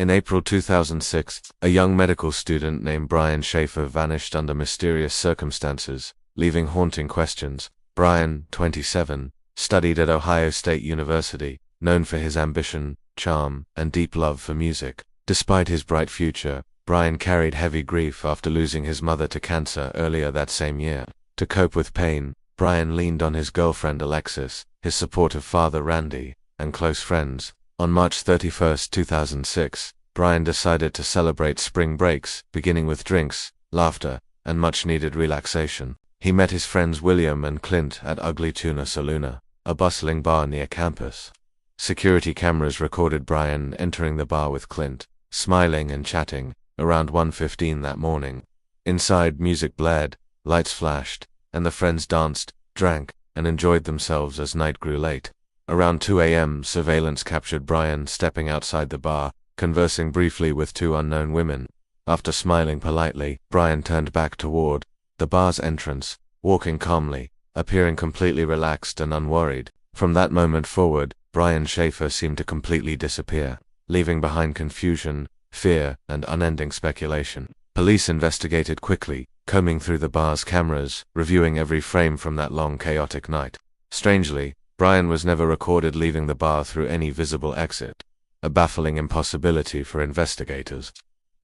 In April 2006, a young medical student named Brian Shaffer vanished under mysterious circumstances, leaving haunting questions. Brian, 27, studied at Ohio State University, known for his ambition, charm, and deep love for music. Despite his bright future, Brian carried heavy grief after losing his mother to cancer earlier that same year. To cope with pain, Brian leaned on his girlfriend Alexis, his supportive father Randy, and close friends. On March 31, 2006, Brian decided to celebrate spring breaks, beginning with drinks, laughter, and much-needed relaxation. He met his friends William and Clint at Ugly Tuna Saloon, a bustling bar near campus. Security cameras recorded Brian entering the bar with Clint, smiling and chatting, around 1:15 that morning. Inside, music blared, lights flashed, and the friends danced, drank, and enjoyed themselves as night grew late. Around 2 a.m., surveillance captured Brian stepping outside the bar, conversing briefly with two unknown women. After smiling politely, Brian turned back toward the bar's entrance, walking calmly, appearing completely relaxed and unworried. From that moment forward, Brian Shaffer seemed to completely disappear, leaving behind confusion, fear, and unending speculation. Police investigated quickly, combing through the bar's cameras, reviewing every frame from that long, chaotic night. Strangely, Brian was never recorded leaving the bar through any visible exit, a baffling impossibility for investigators.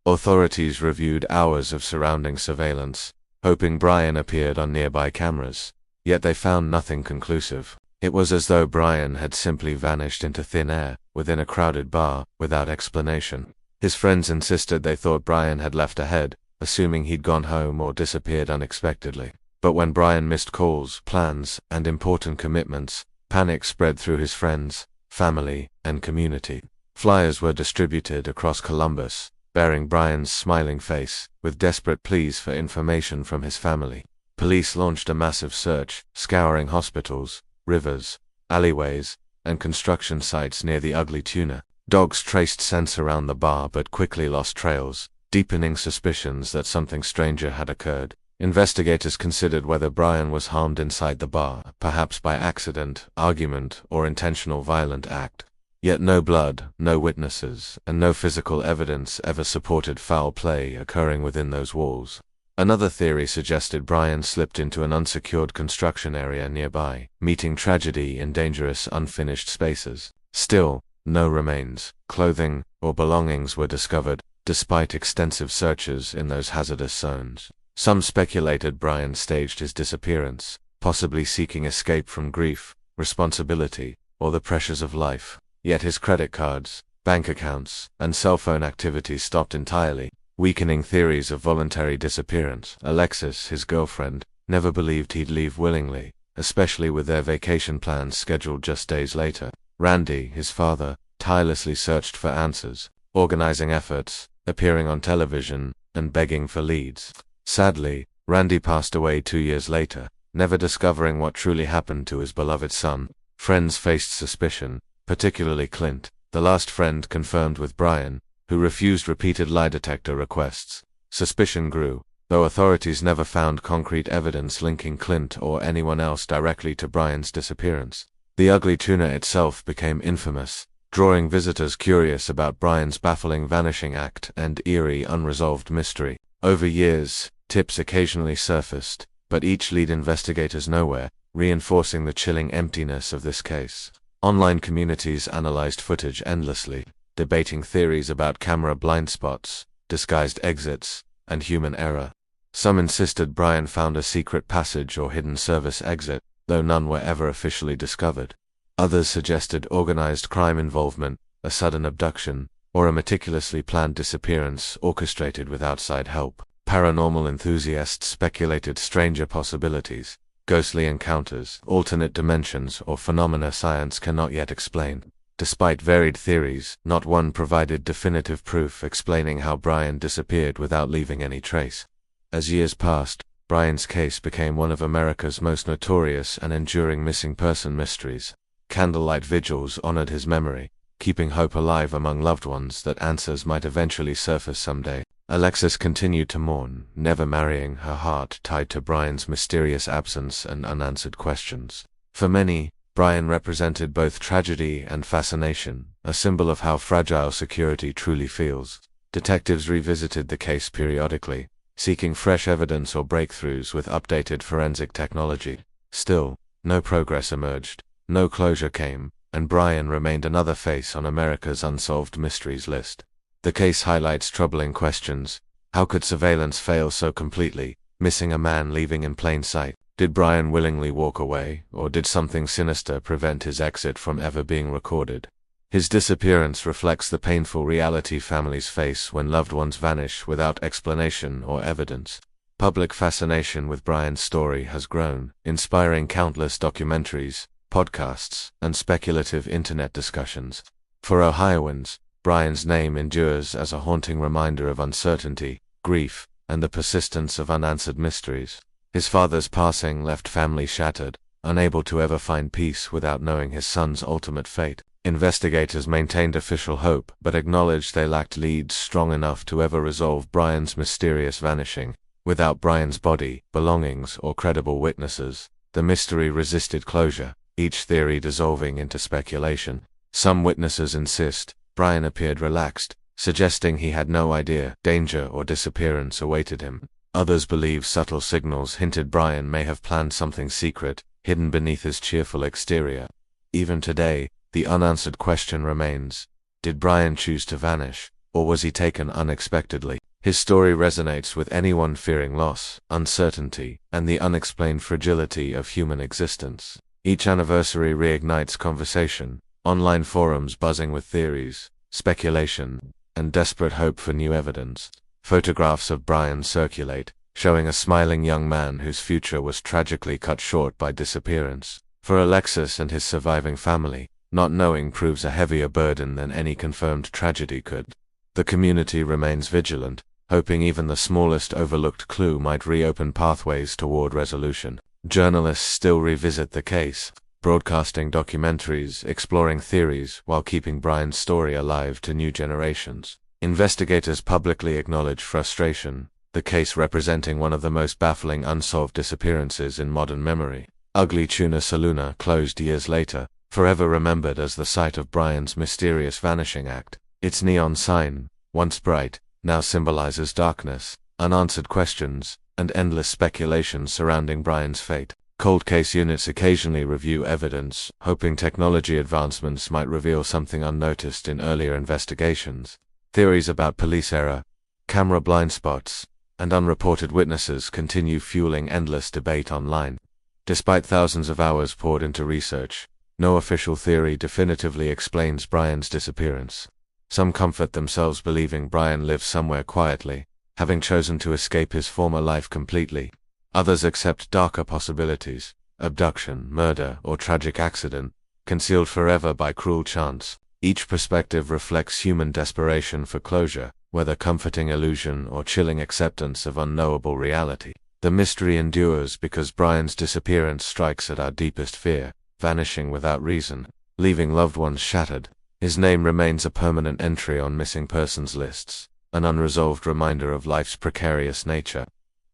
Authorities reviewed hours of surrounding surveillance, hoping Brian appeared on nearby cameras, yet they found nothing conclusive. It was as though Brian had simply vanished into thin air, within a crowded bar, without explanation. His friends insisted they thought Brian had left ahead, assuming he'd gone home or disappeared unexpectedly. But when Brian missed calls, plans, and important commitments, panic spread through his friends, family, and community. Flyers were distributed across Columbus, bearing Brian's smiling face, with desperate pleas for information from his family. Police launched a massive search, scouring hospitals, rivers, alleyways, and construction sites near the Ugly Tuna. Dogs traced scents around the bar but quickly lost trails, deepening suspicions that something stranger had occurred. Investigators considered whether Brian was harmed inside the bar, perhaps by accident, argument, or intentional violent act. Yet no blood, no witnesses, and no physical evidence ever supported foul play occurring within those walls. Another theory suggested Brian slipped into an unsecured construction area nearby, meeting tragedy in dangerous unfinished spaces. Still, no remains, clothing, or belongings were discovered, despite extensive searches in those hazardous zones. Some speculated Brian staged his disappearance, possibly seeking escape from grief, responsibility, or the pressures of life. Yet his credit cards, bank accounts, and cell phone activity stopped entirely, weakening theories of voluntary disappearance. Alexis, his girlfriend, never believed he'd leave willingly, especially with their vacation plans scheduled just days later. Randy, his father, tirelessly searched for answers, organizing efforts, appearing on television, and begging for leads. Sadly, Randy passed away 2 years later, never discovering what truly happened to his beloved son. Friends faced suspicion, particularly Clint, the last friend confirmed with Brian, who refused repeated lie detector requests. Suspicion grew, though authorities never found concrete evidence linking Clint or anyone else directly to Brian's disappearance. The Ugly Tuna itself became infamous, drawing visitors curious about Brian's baffling vanishing act and eerie unresolved mystery. Over years, tips occasionally surfaced, but each led investigators nowhere, reinforcing the chilling emptiness of this case. Online communities analyzed footage endlessly, debating theories about camera blind spots, disguised exits, and human error. Some insisted Brian found a secret passage or hidden service exit, though none were ever officially discovered. Others suggested organized crime involvement, a sudden abduction, or a meticulously planned disappearance orchestrated with outside help. Paranormal enthusiasts speculated stranger possibilities, ghostly encounters, alternate dimensions, or phenomena science cannot yet explain. Despite varied theories, not one provided definitive proof explaining how Brian disappeared without leaving any trace. As years passed, Brian's case became one of America's most notorious and enduring missing person mysteries. Candlelight vigils honored his memory, keeping hope alive among loved ones that answers might eventually surface someday. Alexis continued to mourn, never marrying, her heart tied to Brian's mysterious absence and unanswered questions. For many, Brian represented both tragedy and fascination, a symbol of how fragile security truly feels. Detectives revisited the case periodically, seeking fresh evidence or breakthroughs with updated forensic technology. Still, no progress emerged, no closure came, and Brian remained another face on America's unsolved mysteries list. The case highlights troubling questions. How could surveillance fail so completely, missing a man leaving in plain sight? Did Brian willingly walk away, or did something sinister prevent his exit from ever being recorded? His disappearance reflects the painful reality families face when loved ones vanish without explanation or evidence. Public fascination with Brian's story has grown, inspiring countless documentaries, podcasts, and speculative internet discussions. For Ohioans, Brian's name endures as a haunting reminder of uncertainty, grief, and the persistence of unanswered mysteries. His father's passing left families shattered, unable to ever find peace without knowing his son's ultimate fate. Investigators maintained official hope, but acknowledged they lacked leads strong enough to ever resolve Brian's mysterious vanishing. Without Brian's body, belongings, or credible witnesses, the mystery resisted closure, each theory dissolving into speculation. Some witnesses insist Brian appeared relaxed, suggesting he had no idea danger or disappearance awaited him. Others believe subtle signals hinted Brian may have planned something secret, hidden beneath his cheerful exterior. Even today, the unanswered question remains: did Brian choose to vanish, or was he taken unexpectedly? His story resonates with anyone fearing loss, uncertainty, and the unexplained fragility of human existence. Each anniversary reignites conversation, online forums buzzing with theories, speculation, and desperate hope for new evidence. Photographs of Brian circulate, showing a smiling young man whose future was tragically cut short by disappearance. For Alexis and his surviving family, not knowing proves a heavier burden than any confirmed tragedy could. The community remains vigilant, hoping even the smallest overlooked clue might reopen pathways toward resolution. Journalists still revisit the case, broadcasting documentaries, exploring theories, while keeping Brian's story alive to new generations. Investigators publicly acknowledge frustration, the case representing one of the most baffling unsolved disappearances in modern memory. Ugly Tuna Saloona closed years later, forever remembered as the site of Brian's mysterious vanishing act. Its neon sign, once bright, now symbolizes darkness, unanswered questions, and endless speculation surrounding Brian's fate. Cold case units occasionally review evidence, hoping technology advancements might reveal something unnoticed in earlier investigations. Theories about police error, camera blind spots, and unreported witnesses continue fueling endless debate online. Despite thousands of hours poured into research, no official theory definitively explains Brian's disappearance. Some comfort themselves believing Brian lives somewhere quietly, having chosen to escape his former life completely. Others accept darker possibilities: abduction, murder, or tragic accident, concealed forever by cruel chance. Each perspective reflects human desperation for closure, whether comforting illusion or chilling acceptance of unknowable reality. The mystery endures because Brian's disappearance strikes at our deepest fear, vanishing without reason, leaving loved ones shattered. His name remains a permanent entry on missing persons lists, an unresolved reminder of life's precarious nature.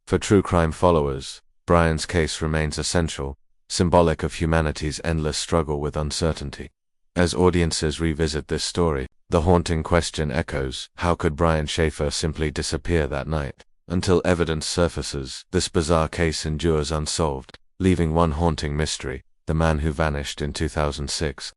For true crime followers, Brian's case remains essential, symbolic of humanity's endless struggle with uncertainty. As audiences revisit this story, the haunting question echoes: how could Brian Shaffer simply disappear that night? Until evidence surfaces, this bizarre case endures unsolved, leaving one haunting mystery: the man who vanished in 2006.